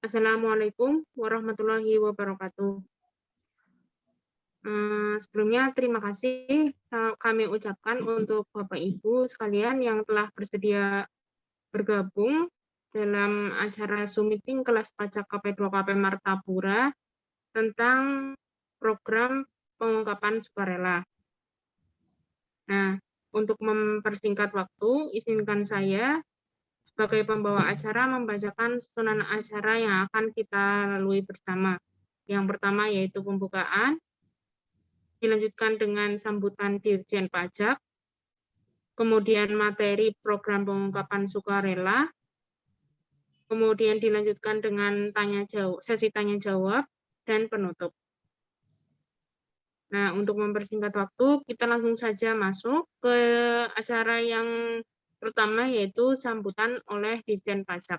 Assalamualaikum warahmatullahi wabarakatuh. Sebelumnya terima kasih kami ucapkan untuk Bapak Ibu sekalian yang telah bersedia bergabung dalam acara Zoom meeting kelas pajak KP2KP Martapura tentang program pengungkapan sukarela. Nah, untuk mempersingkat waktu, izinkan saya sebagai pembawa acara membacakan susunan acara yang akan kita lalui bersama. Yang pertama yaitu pembukaan, dilanjutkan dengan sambutan Dirjen Pajak, kemudian materi program pengungkapan sukarela, kemudian dilanjutkan dengan sesi tanya jawab, dan penutup. Nah, untuk mempersingkat waktu, kita langsung saja masuk ke acara yang pertama, yaitu sambutan oleh Dirjen Pajak.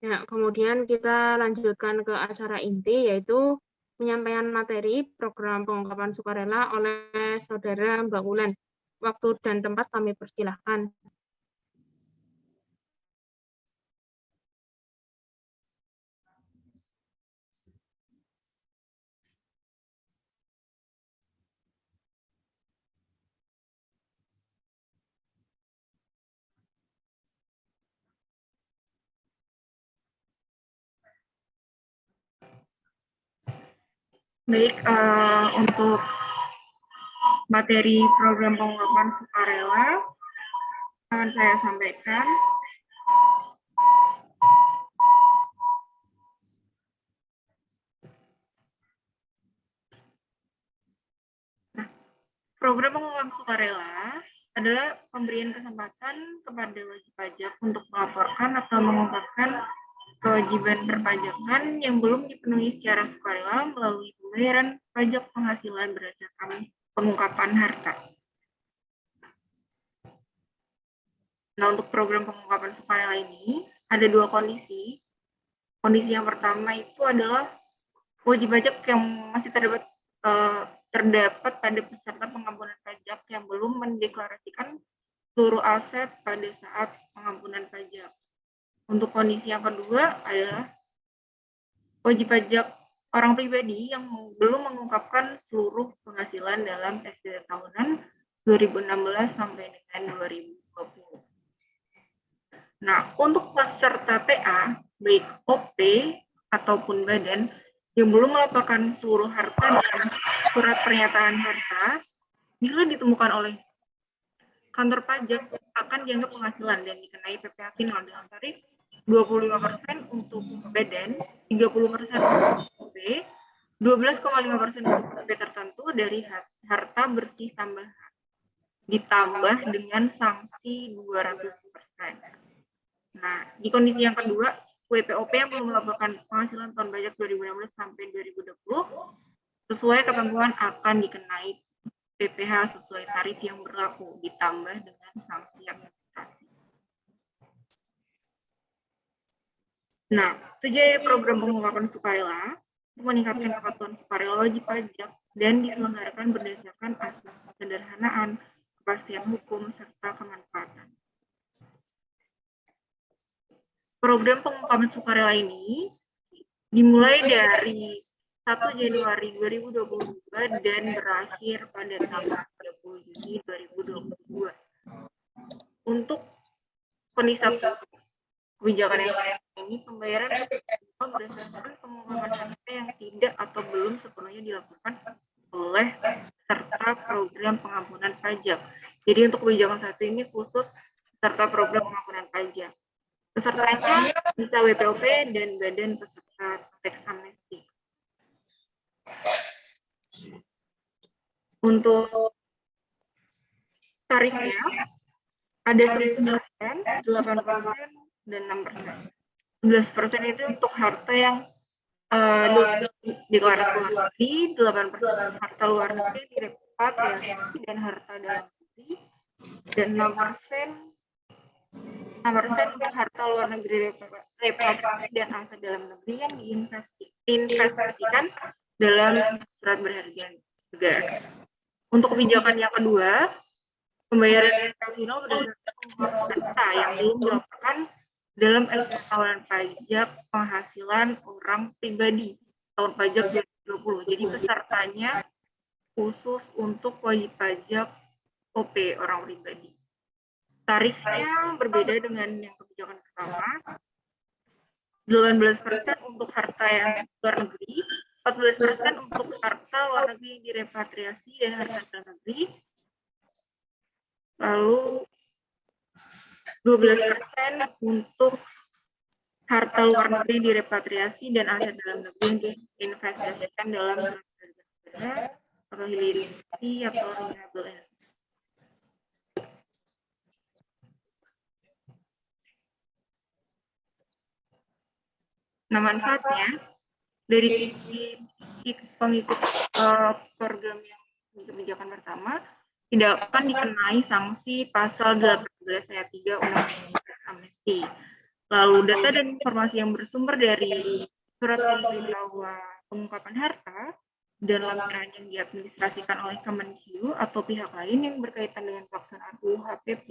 Ya, kemudian kita lanjutkan ke acara inti, yaitu penyampaian materi program pengungkapan sukarela oleh Saudara Mbak Wulan. Waktu dan tempat kami persilahkan. Baik, untuk materi program pengungkapan sukarela akan saya sampaikan. Nah, program pengungkapan sukarela adalah pemberian kesempatan kepada wajib pajak untuk melaporkan atau mengungkapkan kewajiban perpajakan yang belum dipenuhi secara sukarela melalui pembayaran pajak penghasilan berdasarkan pengungkapan harta. Nah, untuk program pengungkapan sukarela ini ada dua kondisi. Kondisi yang pertama itu adalah wajib pajak yang masih terdapat pada peserta pengampunan pajak yang belum mendeklarasikan seluruh aset pada saat pengampunan pajak. Untuk kondisi yang kedua adalah wajib pajak orang pribadi yang belum mengungkapkan seluruh penghasilan dalam SDT tahunan 2016 sampai dengan 2020. Nah, untuk peserta TA, baik OP ataupun badan, yang belum melaporkan seluruh harta dalam surat pernyataan harta, bila ditemukan oleh kantor pajak akan dianggap penghasilan dan dikenai PPh final dengan tarif 25% untuk badan, 30% untuk OP, 12,5% untuk OP tertentu dari harta bersih tambahan, ditambah dengan sanksi 200%. Nah, di kondisi yang kedua, WPOP yang belum melaporkan penghasilan tahun pajak 2016 sampai 2020 sesuai ketentuan akan dikenai PPh sesuai tarif yang berlaku ditambah dengan sanksi administrasi. Nah, tujuan program pengungkapan sukarela untuk meningkatkan kepatuhan sukarela wajib pajak dan diselenggarakan berdasarkan asas kesederhanaan, kepastian hukum, serta kemanfaatan. Program pengungkapan sukarela ini dimulai dari 1 Januari 2022 dan berakhir pada tanggal 30 Juni 2022. Untuk kondisi kebijakan yang ini, pembayaran berdasarkan pengungkapan harta yang tidak atau belum sepenuhnya dilakukan oleh peserta program pengampunan pajak. Jadi untuk kebijakan satu ini khusus peserta program pengampunan pajak. Pesertanya bisa WPOP dan badan peserta tax amnesty. Untuk tarifnya ada 9%, 8%, dan 6%. 11% itu untuk harta yang deklarasi luar negeri, 8% harta luar negeri direpatriasi dan harta dalam negeri, dan 6% untuk harta luar negeri repatriasi dan aset dalam negeri yang diinvestasikan dalam surat berharga negara. Untuk kebijakan yang kedua, pembayaran final berdasarkan harta yang belum dilaporkan dalam tahunan pajak penghasilan orang pribadi tahun pajak 2020. Jadi pesertanya khusus untuk wajib pajak OP orang pribadi. Tarifnya berbeda dengan yang kebijakan pertama. 18% untuk harta yang luar negeri, 14% untuk harta luar negeri yang direpatriasi dan harta dalam negeri, lalu 12% untuk harta luar negeri direpatriasi dan aset dalam negeri yang diinvestasikan dalam negara atau hilirisasi atau renewable energy. Nah, manfaatnya dari sisi pengikut program yang kebijakan pertama tidak akan dikenai sanksi pasal 18 ayat 3 Undang-Undang Amnesti. Lalu data dan informasi yang bersumber dari surat pemberitahuan pengungkapan harta dan lampiran yang diadministrasikan oleh Kemenq atau pihak lain yang berkaitan dengan pelaksanaan UU HPP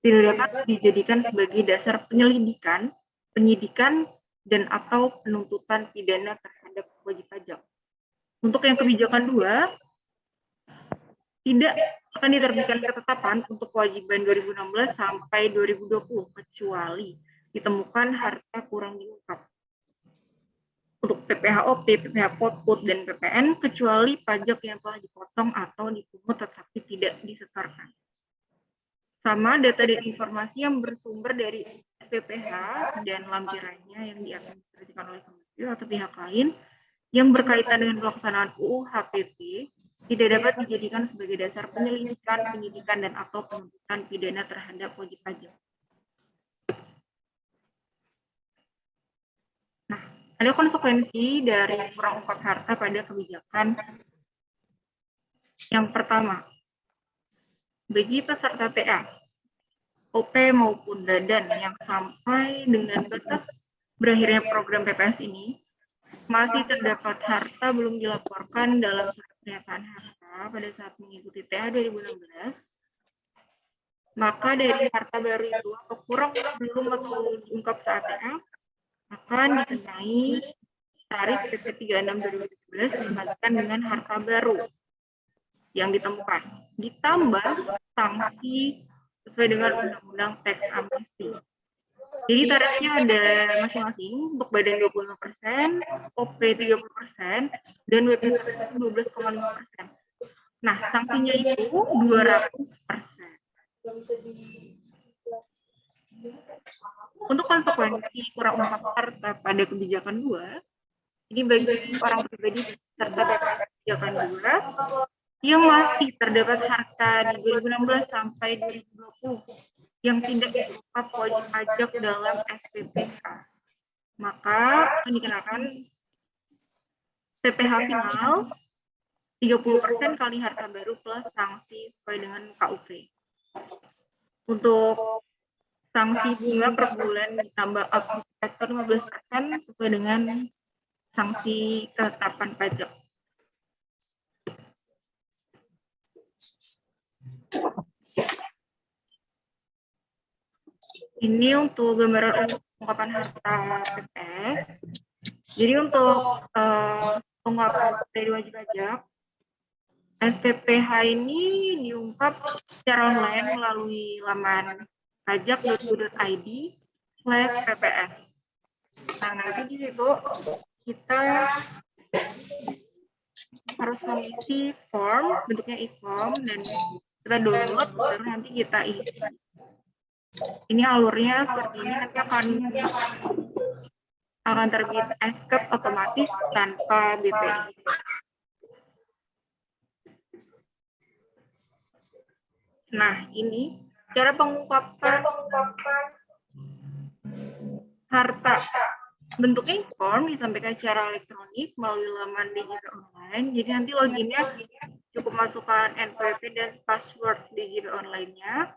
tidak dapat dijadikan sebagai dasar penyelidikan, penyidikan, dan atau penuntutan pidana terhadap wajib pajak. Untuk yang kebijakan 2, tidak akan diterbitkan ketetapan untuk kewajiban 2016 sampai 2020 kecuali ditemukan harta kurang diungkap. Untuk PPh-OP, PPh-POTPUT, dan PPN kecuali pajak yang telah dipotong atau dipungut tetapi tidak disetorkan. Sama data dan informasi yang bersumber dari SPPH dan lampirannya yang diadministrasikan oleh Kemenq atau pihak lain yang berkaitan dengan pelaksanaan UU HPP tidak dapat dijadikan sebagai dasar penyelidikan, penyidikan, dan atau penuntutan pidana terhadap wajib pajak. Nah, ada konsekuensi dari kurang ungkap harta pada kebijakan. Yang pertama, bagi peserta TA, OP maupun Dadan yang sampai dengan batas berakhirnya program PPS ini, masih terdapat harta belum dilaporkan dalam surat pernyataan harta pada saat mengikuti TA 2016, maka dari harta baru itu atau kurang belum atau diungkap saat TA akan dikenai tarif PP 36 2017 digantikan dengan harta baru yang ditemukan, ditambah sanksi sesuai dengan Undang-Undang Tax Amnesty. Jadi tarifnya ada masing-masing untuk badan 25%, OP 30%, dan WP 12,5%. Nah, sanksinya itu 200%. Untuk konsekuensi kurang ungkap harta pada kebijakan 2, ini bagi orang pribadi serta kebijakan 2 yang masih terdapat harta di 2016 sampai 2020 yang tidak diungkap wajib pajak dalam SPPH, maka akan dikenakan PPh final 30% kali harta baru plus sanksi sesuai dengan KUP. Untuk sanksi bunga per bulan ditambah faktor 15% sesuai dengan sanksi ketetapan pajak. Ini untuk gambaran pengungkapan harta PPS. Jadi untuk pengungkapan dari wajib pajak, SPPH ini diungkap secara online melalui laman pajak.go.id/pps. Nah, nanti di situ kita harus mengisi form, bentuknya e-form, dan kita download, baru nanti kita isi. Ini alurnya seperti ini, nanti akan terbit escape otomatis tanpa BPI. Nah, ini cara pengungkapan harta. Bentuknya form disampaikan secara elektronik melalui laman digital online. Jadi nanti loginnya cukup masukkan NPWP dan password digital online-nya.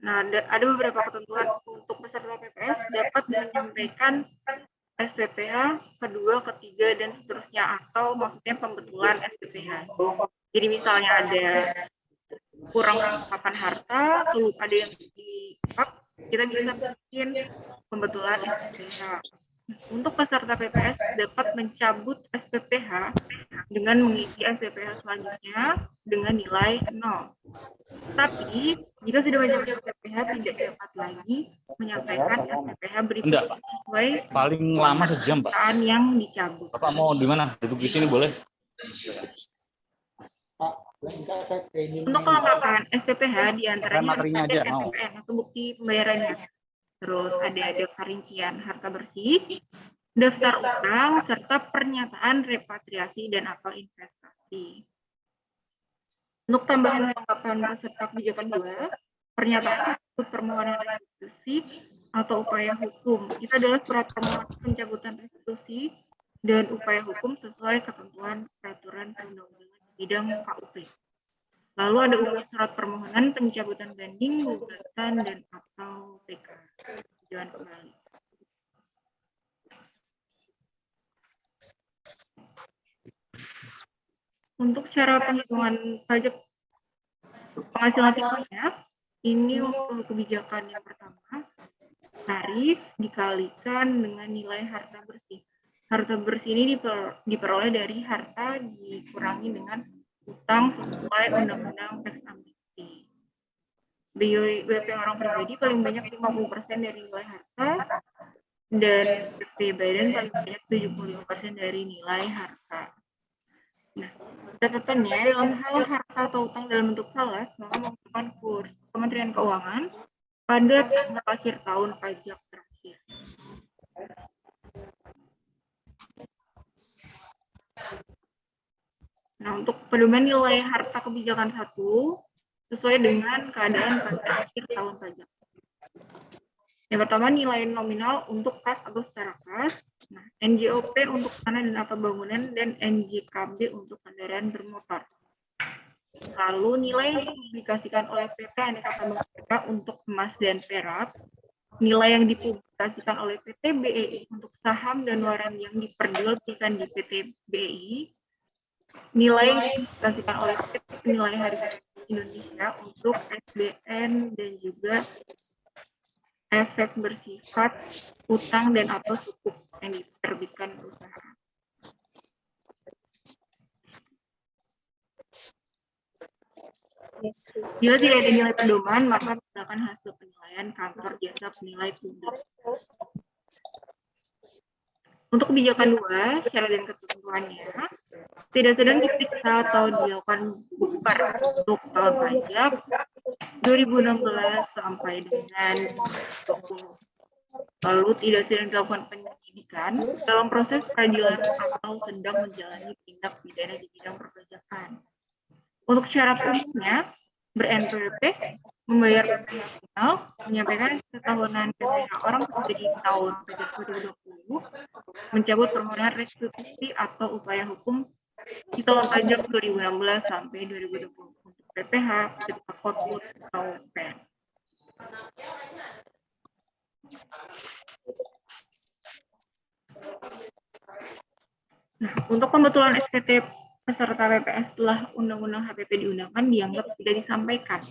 Nah, ada beberapa ketentuan untuk peserta PPS dapat menyampaikan SPPH kedua, ketiga, dan seterusnya, atau maksudnya pembetulan SPPH. Jadi misalnya ada kurang pengungkapan harta, lalu ada yang diungkap, kita bisa bikin pembetulan SPPH. Untuk peserta PPS dapat mencabut SPPH dengan mengisi SPPH selanjutnya dengan nilai 0. Tapi jika sudah mencabut SPPH tidak dapat lagi menyampaikan SPPH berikutnya sesuai paling lama sejam, Pak. Yang dicabut. Bapak mau di mana? Duduk di sini boleh? Untuk kelengkapan SPPH diantaranya materinya ada aja, SPPN atau bukti pembayarannya. Terus ada daftar rincian harta bersih, daftar utang, serta pernyataan repatriasi dan atau investasi. Untuk tambahan kelengkapan peserta kebijakan 2, pernyataan permohonan restitusi atau upaya hukum. Itu adalah surat permohonan pencabutan restitusi dan upaya hukum sesuai ketentuan peraturan perundang-undangan bidang KUP. Lalu ada surat permohonan pencabutan banding, gugatan, dan atau PK. Jangan kembali. Untuk cara penghitungan pajak penghasilan siswanya, ini untuk kebijakan yang pertama, tarif dikalikan dengan nilai harta bersih. Harta bersih ini diperoleh dari harta dikurangi dengan utang sesuai Undang-Undang Teks Amnesti. BPP orang pribadi paling banyak 50% dari nilai harta, dan BPP badan paling banyak 75% dari nilai harta. Nah, catatannya dalam hal harta atau utang dalam bentuk falas, maka membutuhkan kurs Kementerian Keuangan pada tanggal akhir tahun pajak terakhir. Nah, untuk pedoman nilai harta kebijakan 1 sesuai dengan keadaan pada akhir tahun pajak. Yang pertama, nilai nominal untuk kas atau setara kas, nah, NJOP untuk tanah dan atau bangunan, dan NJKB untuk kendaraan bermotor. Lalu nilai yang dipublikasikan oleh PT Aneka Tambang Mereka untuk emas dan perak, nilai yang dipublikasikan oleh PT BEI untuk saham dan waran yang diperjualbelikan di PT BEI, nilai yang dipublikasikan oleh PT Penilai Harga Indonesia untuk SBN, dan juga efek bersifat utang dan atau sukuk yang diterbitkan perusahaan. Jika tidak ada nilai pedoman, maka menggunakan hasil penilaian kantor jasa penilai publik. Untuk kebijakan 2, syarat dan ketentuannya, tidak sedang diperiksa atau dilakukan bukber untuk tahun pajak 2016 sampai dengan 2020. Lalu tidak sedang dilakukan penyidikan dalam proses peradilan atau sedang menjalani tindak pidana di bidang perpajakan. Untuk syarat umumnya, ber-NPWP, membayar PPh final, menyampaikan ketahunan PPh orang terjadi tahun pajak 2020, mencabut permohonan restitusi atau upaya hukum di tahun pajak 2016 sampai 2020 untuk PPh, serta Kotlud atau PEN. Nah, untuk pembetulan SPT peserta PPS setelah Undang-Undang HPP diundangkan dianggap tidak disampaikan.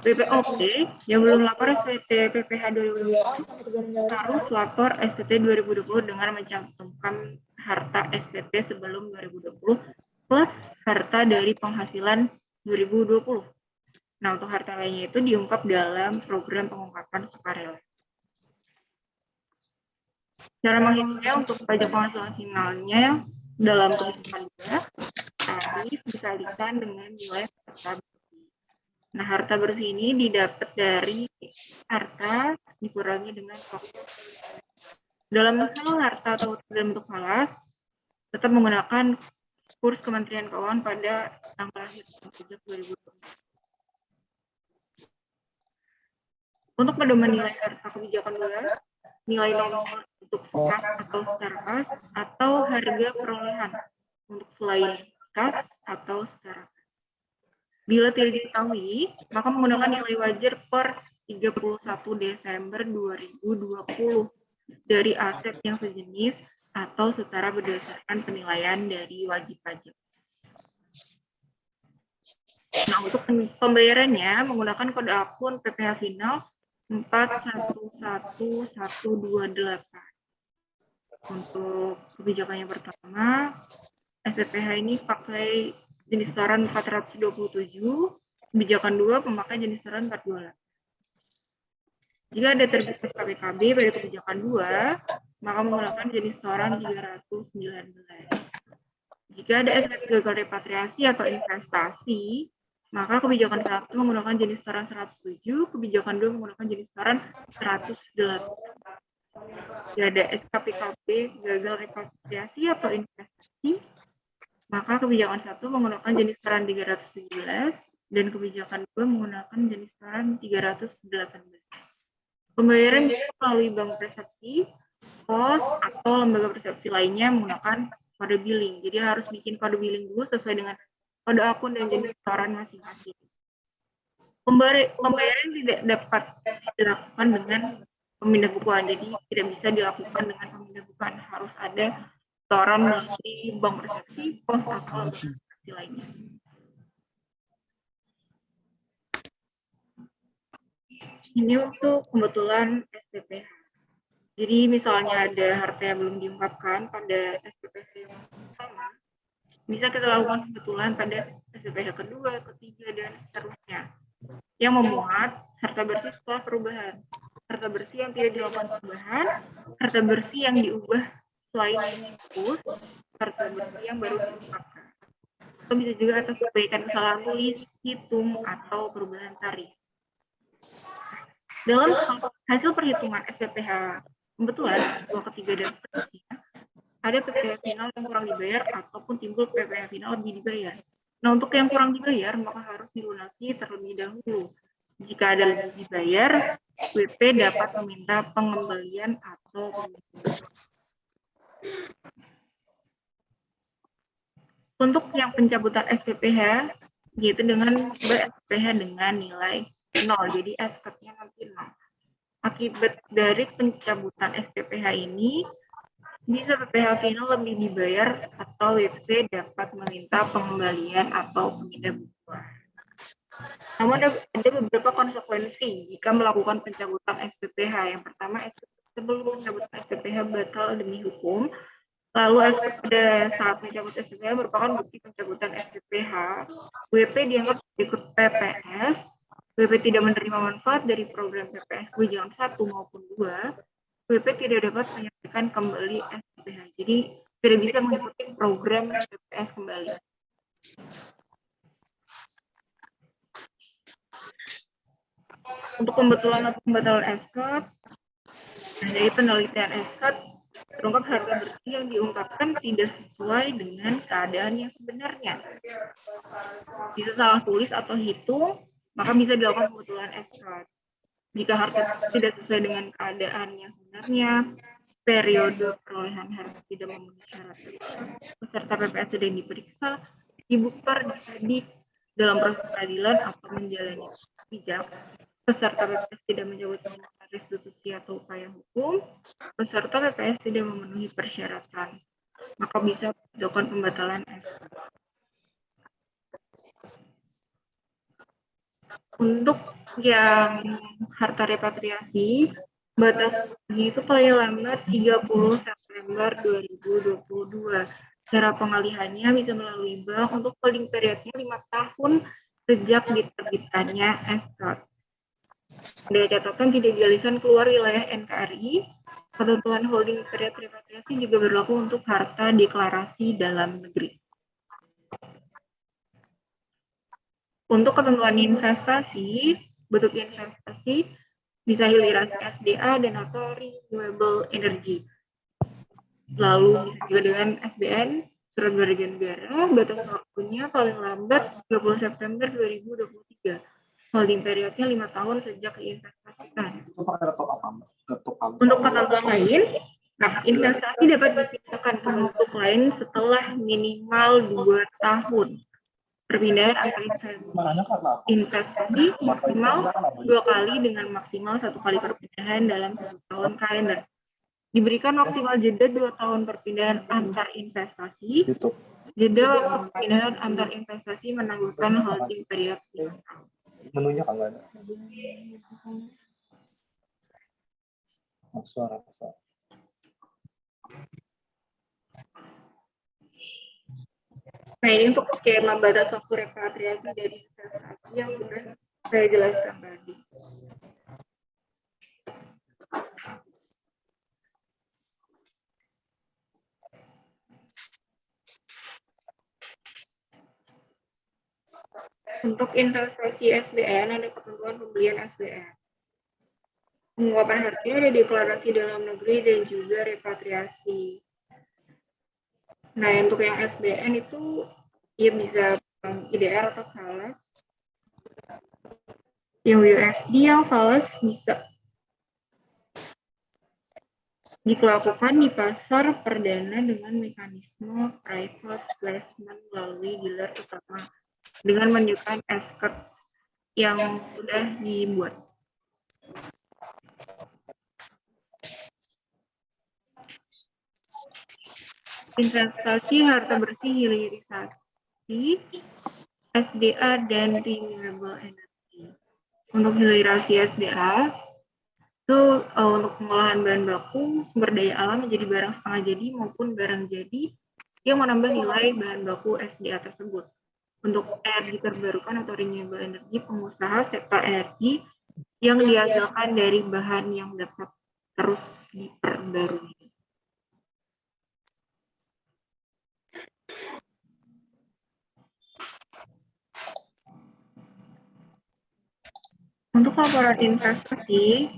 PPOP yang belum lapor SPT PPh 2020 harus lapor SPT 2020 dengan mencantumkan harta SPT sebelum 2020 plus harta dari penghasilan 2020. Nah, untuk harta lainnya itu diungkap dalam program pengungkapan sukarela. Cara menghitungnya untuk pajak penghasilan finalnya dalam kebijakan 2, tarif dikalikan dengan nilai harta bersih. Nah, harta bersih ini didapat dari harta dikurangi dengan pokok. Dalam misal harta atau dalam bentuk falas, tetap menggunakan kurs Kementerian Keuangan pada tanggal lahir pajak 2020. Untuk pedoman nilai harta kebijakan 2, nilai nominal untuk kas atau secara kas atau harga perolehan untuk selain kas atau secara kas. Bila tidak diketahui, maka menggunakan nilai wajar per 31 Desember 2020 dari aset yang sejenis atau setara berdasarkan penilaian dari wajib pajak. Nah, untuk pembayarannya menggunakan kode akun PPh final 411128. Untuk kebijakan yang pertama, SPPh ini pakai jenis setoran 427, kebijakan 2 pemakai jenis setoran 428. Jika ada terbit SKPKB pada kebijakan 2, maka menggunakan jenis setoran 319. Jika ada SPP gagal repatriasi atau investasi, maka kebijakan 1 menggunakan jenis setoran 107, kebijakan 2 menggunakan jenis setoran 108. Jika ada SKPKB gagal repatriasi atau investasi, maka kebijakan 1 menggunakan jenis setoran 317 dan kebijakan 2 menggunakan jenis setoran 318. Pembayaran melalui bank persepsi, pos, atau lembaga persepsi lainnya menggunakan kode billing. Jadi harus bikin kode billing dulu sesuai dengan kode akun dan jenis setoran masing-masing. Pembayaran tidak dapat dilakukan dengan pemindah bukuan, jadi tidak bisa dilakukan dengan pemindah bukuan. Harus ada setoran melalui bank persepsi, pos, atau lembaga persepsi lainnya. Ini untuk pembetulan SPPh. Jadi misalnya ada harta yang belum diungkapkan pada SPPh yang pertama, bisa kita lakukan pembetulan pada SPPh kedua, ketiga, dan seterusnya. Yang memuat harta bersih setelah perubahan, harta bersih yang tidak dilakukan perubahan, harta bersih yang diubah selain dihapus, harta bersih yang baru diungkapkan. Atau bisa juga atas perbaikan kesalahan tulis, hitung, atau perubahan tarif. Dalam hasil perhitungan SPPh pembetulan kedua, ketiga, dan seterusnya, ada PPh final yang kurang dibayar ataupun timbul PPh final lebih dibayar. Nah, untuk yang kurang dibayar maka harus dilunasi terlebih dahulu. Jika ada lebih dibayar, WP dapat meminta pengembalian atau pembetulan. Untuk yang pencabutan SPPh, yaitu dengan SPPh dengan nilai 0, jadi SKT-nya nanti 0. Akibat dari pencabutan SPPh ini, bisa PPh final lebih dibayar atau WP dapat meminta pengembalian atau pemindah bukuan. Namun ada beberapa konsekuensi jika melakukan pencabutan SPPh. Yang pertama, sebelum pencabutan SPPh batal demi hukum. Lalu pada saat mencabut SPPh merupakan bukti pencabutan SPPh. WP dianggap ikut PPS. WP tidak menerima manfaat dari program PPS kebijakan 1 maupun 2. WP tidak dapat menyampaikan kembali SPPh. Jadi tidak bisa mengikuti program PPS kembali. Untuk pembetulan atau pembatalan SKOT, dari penelitian SKOT, terungkap harga bersih yang diungkapkan tidak sesuai dengan keadaan yang sebenarnya. Bisa salah tulis atau hitung, maka bisa dilakukan pembetulan SK. Jika harta tidak sesuai dengan keadaan yang sebenarnya, periode perolehan harta tidak memenuhi syarat, peserta PPS sedang diperiksa, dibukber, diadik dalam proses peradilan atau menjalani bijak, peserta PPS tidak mencabut permintaan restitusi atau upaya hukum, peserta PPS tidak memenuhi persyaratan, maka bisa dilakukan pembatalan SK. Untuk yang harta repatriasi, batas itu paling lambat 30 September 2022. Cara pengalihannya bisa melalui bank untuk holding periodnya 5 tahun sejak diterbitkannya SK. Ada catatan tidak dialihkan keluar wilayah NKRI. Ketentuan holding period repatriasi juga berlaku untuk harta deklarasi dalam negeri. Untuk ketentuan investasi, bentuk investasi bisa hilirisasi SDA dan atau renewable energy. Lalu bisa juga dengan SBN, surat berharga negara, batas waktunya paling lambat 30 September 2023. Holding periodnya 5 tahun sejak diinvestasikan. Untuk ketentuan lain, investasi dapat dipindahkan ke bentuk lain setelah minimal 2 tahun. Perpindahan antar investasi maksimal 2 kali dengan maksimal 1 kali perpindahan dalam 1 tahun kalender. Diberikan maksimal jeda 2 tahun perpindahan antar investasi. Jeda perpindahan antar investasi menangguhkan holding period 5 tahun. Menunya kan nggak ada. Suara. Nah, ini untuk skema batas waktu repatriasi dari investasi yang sudah saya jelaskan tadi. Untuk investasi SBN ada ketentuan pembelian SBN. Pengungkapan hartanya ada deklarasi dalam negeri dan juga repatriasi. Nah, untuk yang SBN itu ya bisa IDR atau falas. Yang USD yang falas bisa dilakukan di pasar perdana dengan mekanisme private placement melalui dealer utama dengan menunjukkan SK yang sudah dibuat. Investasi harta bersih hilirisasi, SDA, dan renewable energy. Untuk hilirisasi SDA, itu untuk pengolahan bahan baku, sumber daya alam menjadi barang setengah jadi maupun barang jadi yang menambah nilai bahan baku SDA tersebut. Untuk energi terbarukan atau renewable energy, pengusaha sektor energi yang dihasilkan dari bahan yang dapat terus diperbarui. Untuk laporan investasi,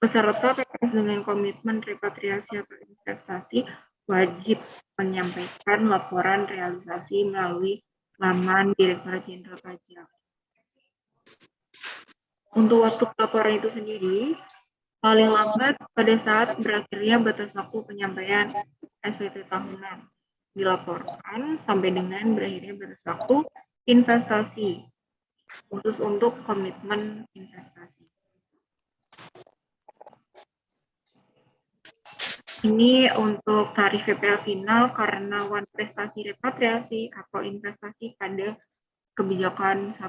peserta PPS dengan komitmen repatriasi atau investasi wajib menyampaikan laporan realisasi melalui laman Direktorat Jenderal Pajak. Untuk waktu laporan itu sendiri, paling lambat pada saat berakhirnya batas waktu penyampaian SPT tahunan dilaporkan sampai dengan berakhirnya batas waktu investasi khusus untuk komitmen investasi. Ini untuk tarif PPh final karena one prestasi repatriasi atau investasi pada kebijakan 1.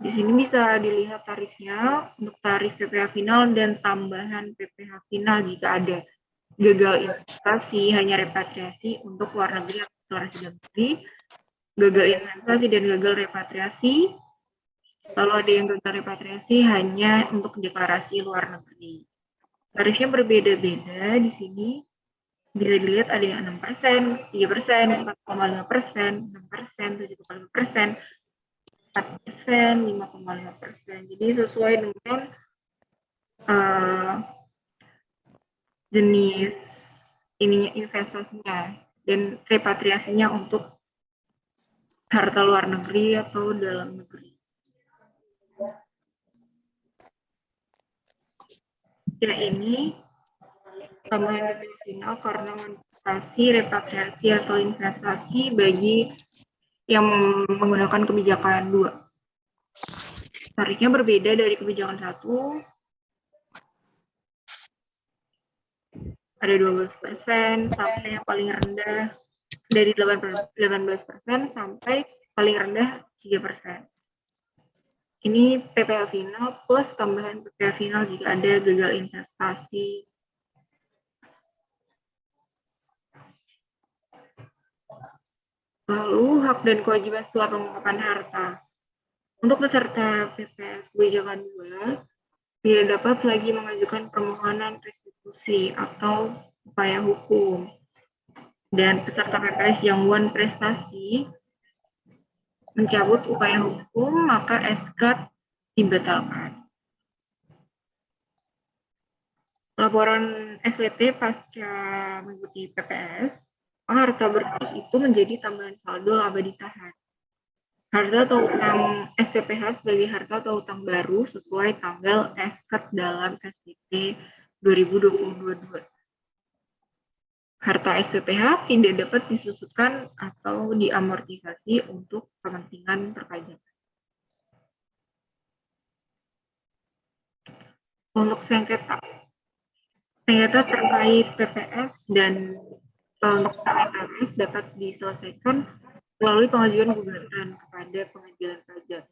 Di sini bisa dilihat tarifnya untuk tarif PPh final dan tambahan PPh final jika ada gagal investasi hanya repatriasi untuk luar negeri atau deklarasi dalam negeri, gagal investasi dan gagal repatriasi. Lalu ada yang gagal repatriasi hanya untuk deklarasi luar negeri. Tarifnya berbeda-beda di sini. Bisa dilihat ada yang 6%, 3%, 4,5%, 6%, 7,5%, 4%, 5,5%. Jadi sesuai dengan jenis ininya investasinya dan repatriasinya untuk harta luar negeri atau dalam negeri. Ya, ini tambahan BPS final karena manifestasi, repatriasi, atau investasi bagi yang menggunakan kebijakan 2. Tarifnya berbeda dari kebijakan 1. Ada 12% sampai yang paling rendah dari 18% sampai paling rendah 3%. Ini PPh final plus tambahan PPh final jika ada gagal investasi. Lalu hak dan kewajiban setelah pengungkapan harta. Untuk peserta PPS kebijakan 2, tidak dapat lagi mengajukan permohonan restitusi atau upaya hukum. Dan peserta PPS yang won prestasi mencabut upaya hukum, maka SK dibatalkan. Laporan SPT pasca mengikuti PPS, harta bersih itu menjadi tambahan saldo laba ditahan. Harta atau utang SPPH sebagai harta atau utang baru sesuai tanggal SK dalam SPT 2022. Harta SPPH tidak dapat disusutkan atau diamortisasi untuk kepentingan perpajakan. Untuk sengketa terkait PPS dan PPS dapat diselesaikan melalui pengajuan gugatan kepada pengadilan pajak.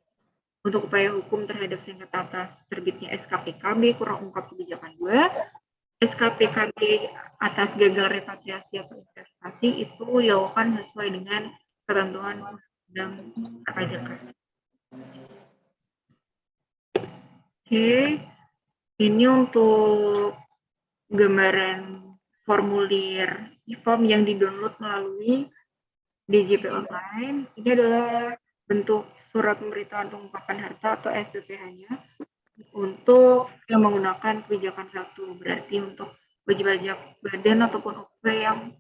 Untuk upaya hukum terhadap sengketa atas terbitnya SKPKB kurang ungkap kebijakan 2, SKPKB atas gagal repatriasi atau investasi itu dilakukan sesuai dengan ketentuan undang perpajakan. Oke, ini untuk gambaran formulir e-form yang di-download melalui DJP Online. Ini adalah bentuk surat pemberitahuan pengungkapan harta atau SPPH-nya untuk yang menggunakan kebijakan 1, berarti untuk wajib pajak badan ataupun OP yang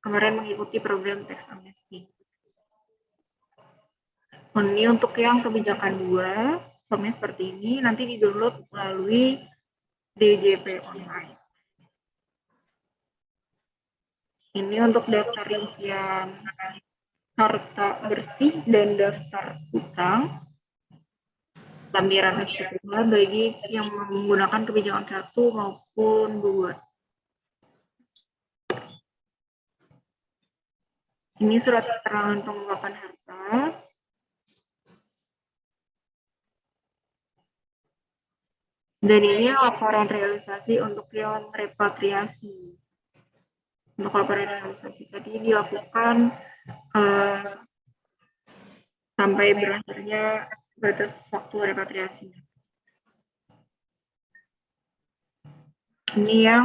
kemarin mengikuti program tax amnesty. Ini untuk yang kebijakan 2, formnya seperti ini, nanti di-download melalui DJP Online. Ini untuk daftar rincian harta bersih dan daftar utang lampiran SPPH bagi yang menggunakan kebijakan 1 maupun 2. Ini surat keterangan pengungkapan harta. Dan ini laporan realisasi untuk yang repatriasi. Untuk laporan realisasi tadi dilakukan sampai berakhirnya batas waktu repatriasi. Ini yang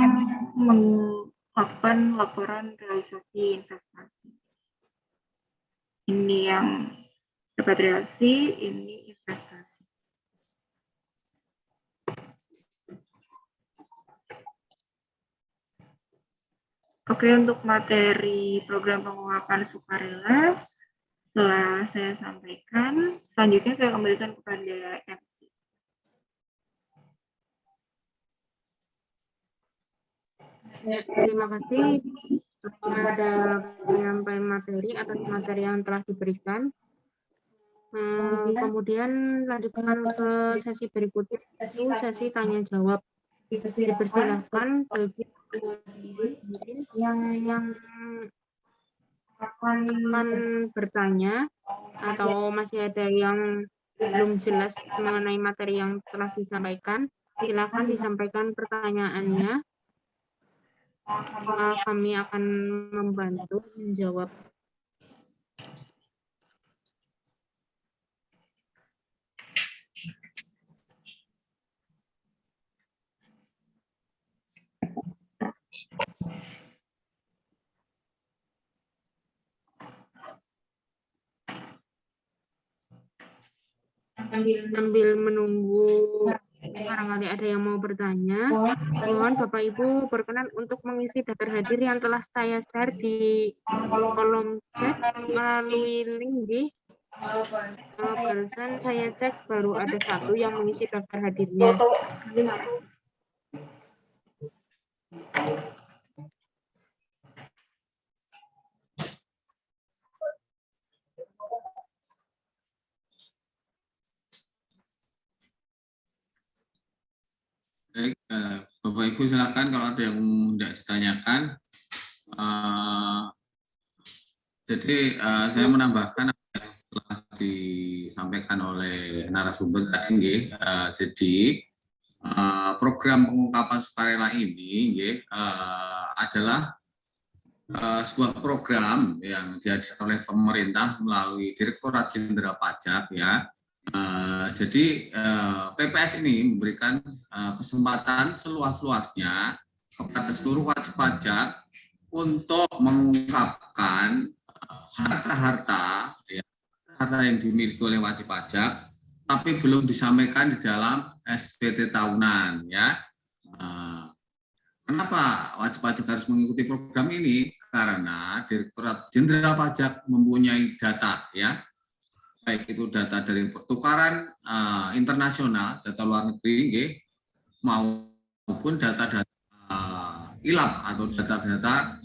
melakukan laporan realisasi investasi. Ini yang repatriasi, ini investasi. Oke, untuk materi program pengungkapan sukarela telah saya sampaikan. Selanjutnya saya kembalikan kepada MC. Ya, terima kasih kepada penyampaian materi atas materi yang telah diberikan. Kemudian lanjutkan ke sesi berikutnya, itu sesi tanya jawab. Dipersilahkan bagi yang akan bertanya atau masih ada yang belum jelas mengenai materi yang telah disampaikan, silakan disampaikan pertanyaannya. Kami akan membantu menjawab. Sambil menunggu barangkali ada yang mau bertanya, mohon Bapak Ibu berkenan untuk mengisi daftar hadir yang telah saya share di kolom chat melalui link di Barusan saya cek baru ada satu yang mengisi daftar hadirnya. Baik, Bapak Ibu silakan kalau ada yang tidak ditanyakan. Jadi saya menambahkan apa yang setelah disampaikan oleh narasumber tadi, nggih. Jadi program pengungkapan sukarela ini adalah sebuah program yang diadakan oleh pemerintah melalui Direktorat Jenderal Pajak, ya. Jadi PPS ini memberikan kesempatan seluas-luasnya kepada seluruh wajib pajak untuk mengungkapkan harta-harta, ya, harta yang dimiliki oleh wajib pajak, tapi belum disampaikan di dalam SPT tahunan, ya. Kenapa wajib pajak harus mengikuti program ini? Karena Direktorat Jenderal Pajak mempunyai data, ya, baik itu data dari pertukaran internasional, data luar negeri, maupun data-data ILAP atau data-data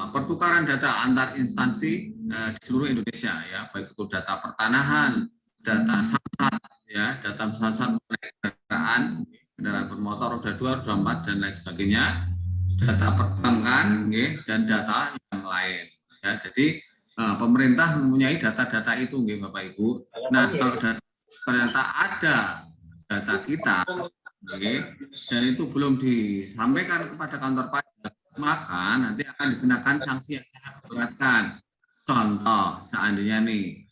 pertukaran data antar instansi di seluruh Indonesia, ya, baik itu data pertanahan, data samsat, ya, data samsat kendaraan bermotor roda 2, roda 4 dan lain sebagainya, data perbankan, dan data yang lain, ya. Jadi pemerintah mempunyai data-data itu, Bapak Ibu. Nah, kalau ternyata ada data kita, dan itu belum disampaikan kepada kantor pajak, maka nanti akan dikenakan sanksi yang sangat memberatkan. Contoh, seandainya nih,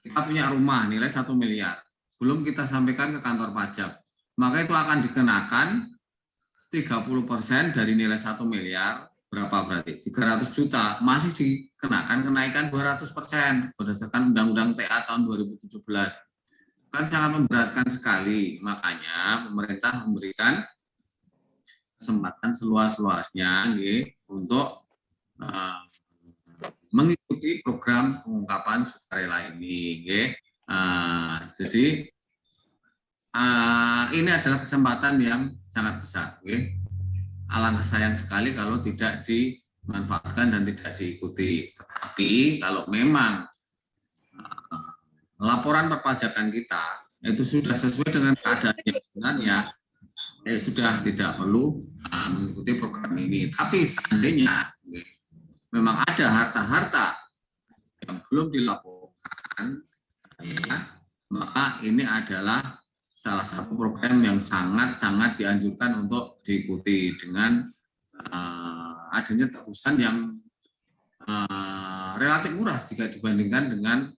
kita punya rumah nilai 1 miliar, belum kita sampaikan ke kantor pajak, maka itu akan dikenakan 30% dari nilai 1 miliar, berapa berarti? 300 juta, masih dikenakan kenaikan 200% berdasarkan Undang-Undang TA tahun 2017. Kan sangat memberatkan sekali, makanya pemerintah memberikan kesempatan seluas-luasnya untuk mengikuti program pengungkapan sukarela ini. Jadi ini adalah kesempatan yang sangat besar. Alangkah sayang sekali kalau tidak dimanfaatkan dan tidak diikuti. Tetapi kalau memang laporan perpajakan kita itu sudah sesuai dengan keadaan yang sebenarnya, sudah tidak perlu mengikuti program ini. Tapi seandainya memang ada harta-harta yang belum dilaporkan, ya, maka ini adalah salah satu program yang sangat-sangat dianjurkan untuk diikuti dengan adanya tebusan yang relatif murah jika dibandingkan dengan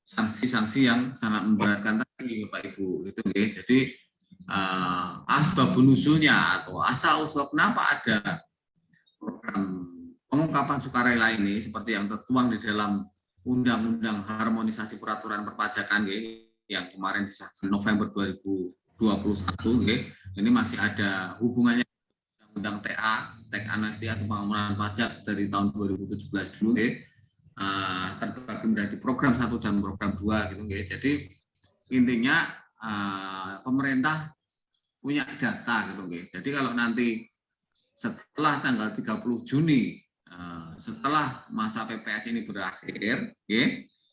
sanksi-sanksi yang sangat memberatkan tadi, Bapak Ibu. Itu, jadi asbabun nusulnya atau asal-usul kenapa ada program pengungkapan sukarela ini seperti yang tertuang di dalam Undang-Undang Harmonisasi Peraturan Perpajakan, yang kemarin disahkan November 2021, ini masih ada hubungannya dengan Undang TA, Teks Amnesti atau Pengampunan Pajak dari tahun 2017 dulu, terbagi menjadi program 1 dan program 2, gitu. Jadi intinya pemerintah punya data, gitu. Jadi kalau nanti setelah tanggal 30 Juni, setelah masa PPS ini berakhir,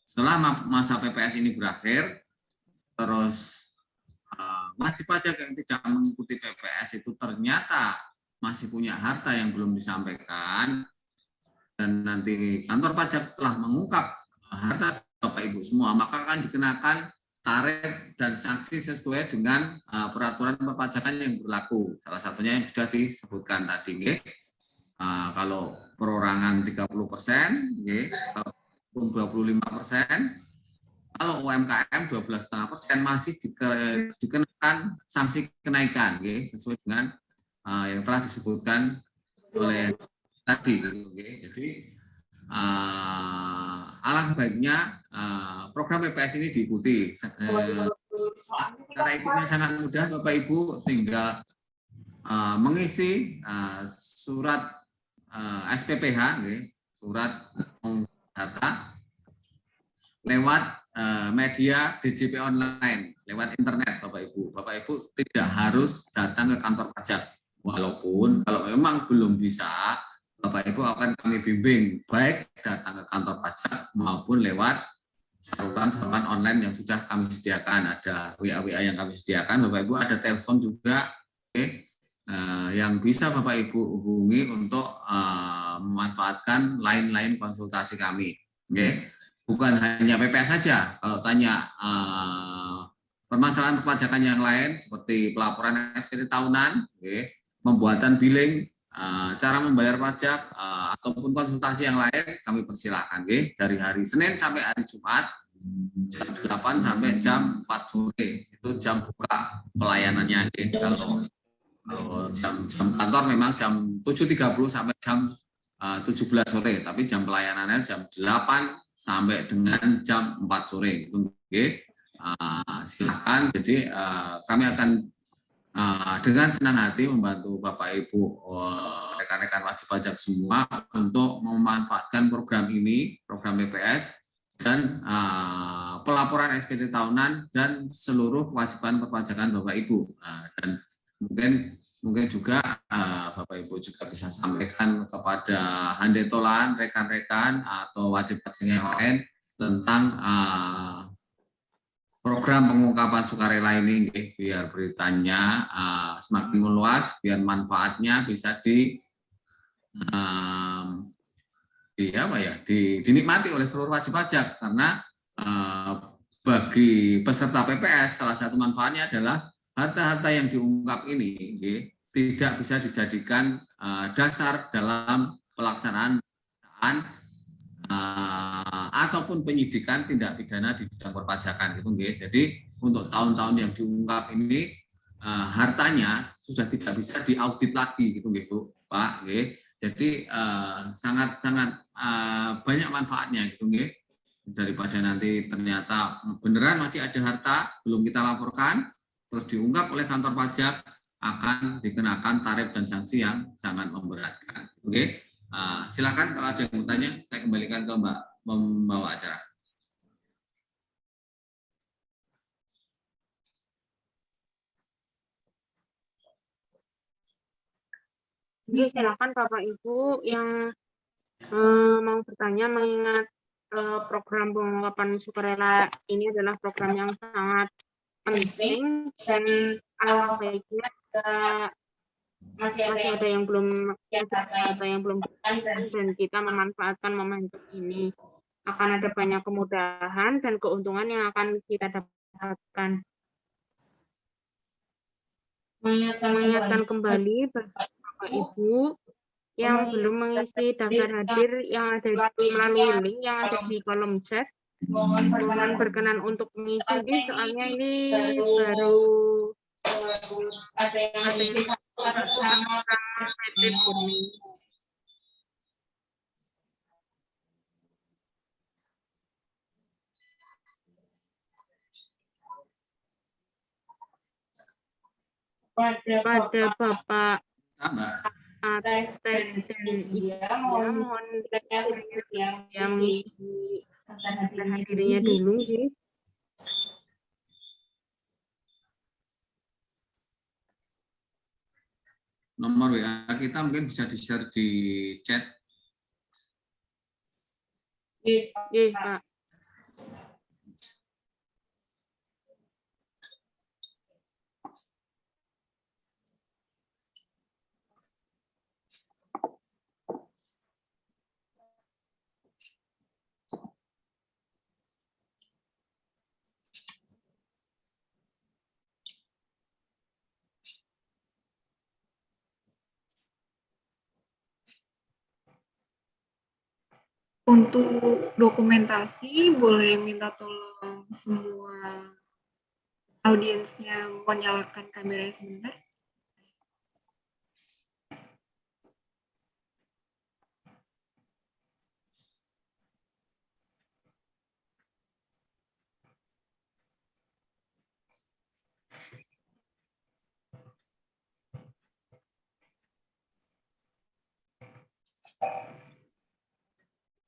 setelah masa PPS ini berakhir, terus wajib pajak yang tidak mengikuti PPS itu ternyata masih punya harta yang belum disampaikan, dan nanti kantor pajak telah mengungkap harta Bapak Ibu semua, maka akan dikenakan tarif dan sanksi sesuai dengan peraturan perpajakan yang berlaku. Salah satunya yang sudah disebutkan tadi, kalau perorangan 30%, kalau 25%, kalau UMKM 12,5% masih dikenakan sanksi kenaikan, sesuai dengan yang telah disebutkan oleh tadi. Jadi alangkah baiknya program PPS ini diikuti. Cara ikutnya sangat mudah, Bapak Ibu, tinggal mengisi surat SPPH, surat data, lewat media DJP online, lewat internet, Bapak Ibu. Bapak Ibu tidak harus datang ke kantor pajak. Walaupun kalau memang belum bisa, Bapak Ibu akan kami bimbing, baik datang ke kantor pajak maupun lewat saluran online yang sudah kami sediakan. Ada WA yang kami sediakan, Bapak Ibu, ada telepon juga, yang bisa Bapak Ibu hubungi untuk memanfaatkan line konsultasi kami. Bukan hanya PPS saja. Kalau tanya permasalahan perpajakan yang lain seperti pelaporan SPT tahunan, pembuatan billing, cara membayar pajak, ataupun konsultasi yang lain, kami persilakan dari hari Senin sampai hari Jumat jam 8 sampai jam 4 sore. Itu jam buka pelayanannya. Kalau jam kantor memang jam 7.30 sampai jam 17 sore, tapi jam pelayanannya jam 8 sampai dengan jam 4 sore. Silakan. Jadi kami akan dengan senang hati membantu Bapak Ibu rekan-rekan wajib pajak semua untuk memanfaatkan program ini, program PPS, dan pelaporan SPT tahunan dan seluruh kewajiban perpajakan Bapak Ibu. Dan mungkin juga Bapak Ibu juga bisa sampaikan kepada handetolan, rekan-rekan atau wajib pajak yang lain tentang program pengungkapan sukarela ini, biar beritanya semakin meluas, biar manfaatnya bisa dinikmati oleh seluruh wajib pajak. Karena bagi peserta PPS salah satu manfaatnya adalah harta-harta yang diungkap ini tidak bisa dijadikan dasar dalam pelaksanaan ataupun penyidikan tindak pidana di bidang perpajakan gitu. Jadi untuk tahun-tahun yang diungkap ini hartanya sudah tidak bisa diaudit lagi gitu Pak. Jadi sangat-sangat banyak manfaatnya gitu. Daripada nanti ternyata beneran masih ada harta belum kita laporkan, terus diungkap oleh kantor pajak, akan dikenakan tarif dan sanksi yang sangat memberatkan. Silakan kalau ada yang bertanya, saya kembalikan ke Mbak membawa acara. Oke, silakan Bapak Ibu yang mau bertanya, mengingat program pengungkapan sukarela ini adalah program yang sangat penting dan alangkah baiknya masih ada yang belum dan kita memanfaatkan momentum ini. Akan ada banyak kemudahan dan keuntungan yang akan kita dapatkan. Mengingatkan kembali Bapak Ibu yang belum mengisi daftar hadir yang ada melalui link yang ada di kolom chat, mohon berkenan untuk mengisi, soalnya ini baru ada yang PT Bumi. Pada Bapak Ateh dan Iya, mohon yang mengisi dirinya dulu sih. Nomor WA kita mungkin bisa di-share di chat. Iya, Pak. Untuk dokumentasi, boleh minta tolong semua audiensnya menyalakan kameranya sebentar.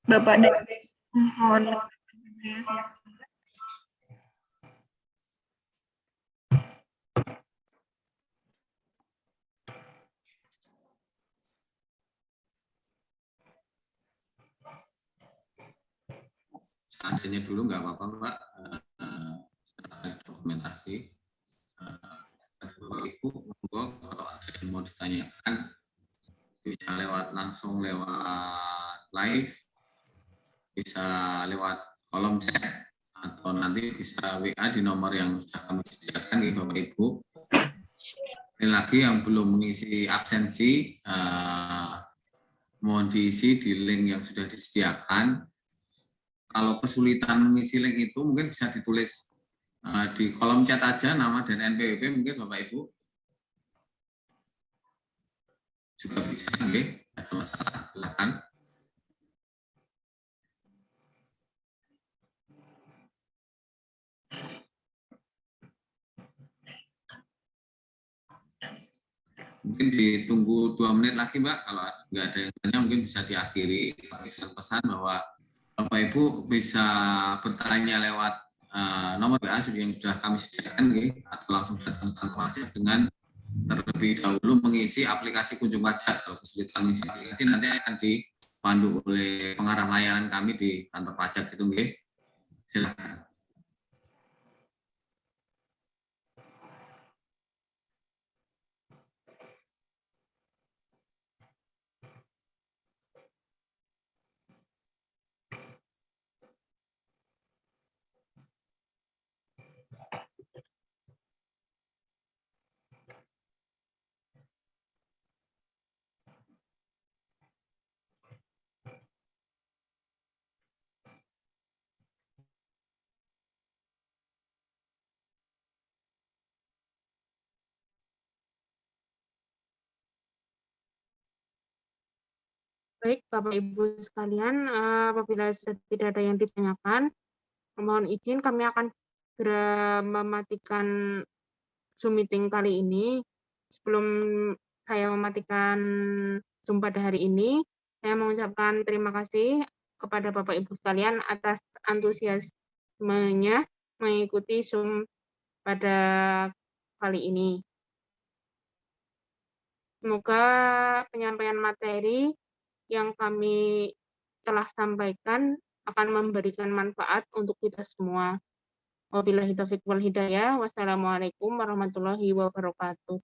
Bapak dan mohon Saya siap. Seandainya dulu nggak apa-apa Mbak, dokumentasi. Bapak Ibu, monggo kalau ada yang mau ditanyakan bisa langsung lewat live, bisa lewat kolom chat, atau nanti bisa WA di nomor yang sudah kami sediakan ya Bapak Ibu. Ini lagi yang belum mengisi absensi, mohon diisi di link yang sudah disediakan. Kalau kesulitan mengisi link itu mungkin bisa ditulis di kolom chat aja nama dan NPWP mungkin Bapak Ibu. Juga bisa, nggih, ada masalah, silakan. Mungkin ditunggu 2 menit lagi Mbak, kalau nggak ada yang tanya mungkin bisa diakhiri dengan pesan bahwa Bapak Ibu bisa bertanya lewat nomor WA yang sudah kami sediakan, atau langsung datang tanpa pajak dengan terlebih dahulu mengisi aplikasi kunjung pajak. Kalau kesulitan mengisi aplikasi nanti akan dipandu oleh pengarah layanan kami di kantor pajak itu, silakan. Baik, Bapak Ibu sekalian, apabila sudah tidak ada yang ditanyakan, mohon izin kami akan segera mematikan Zoom meeting kali ini. Sebelum saya mematikan Zoom pada hari ini, saya mengucapkan terima kasih kepada Bapak Ibu sekalian atas antusiasmenya mengikuti Zoom pada kali ini. Semoga penyampaian materi yang kami telah sampaikan akan memberikan manfaat untuk kita semua. Wabillahi taufiq wal hidayah. Wassalamualaikum warahmatullahi wabarakatuh.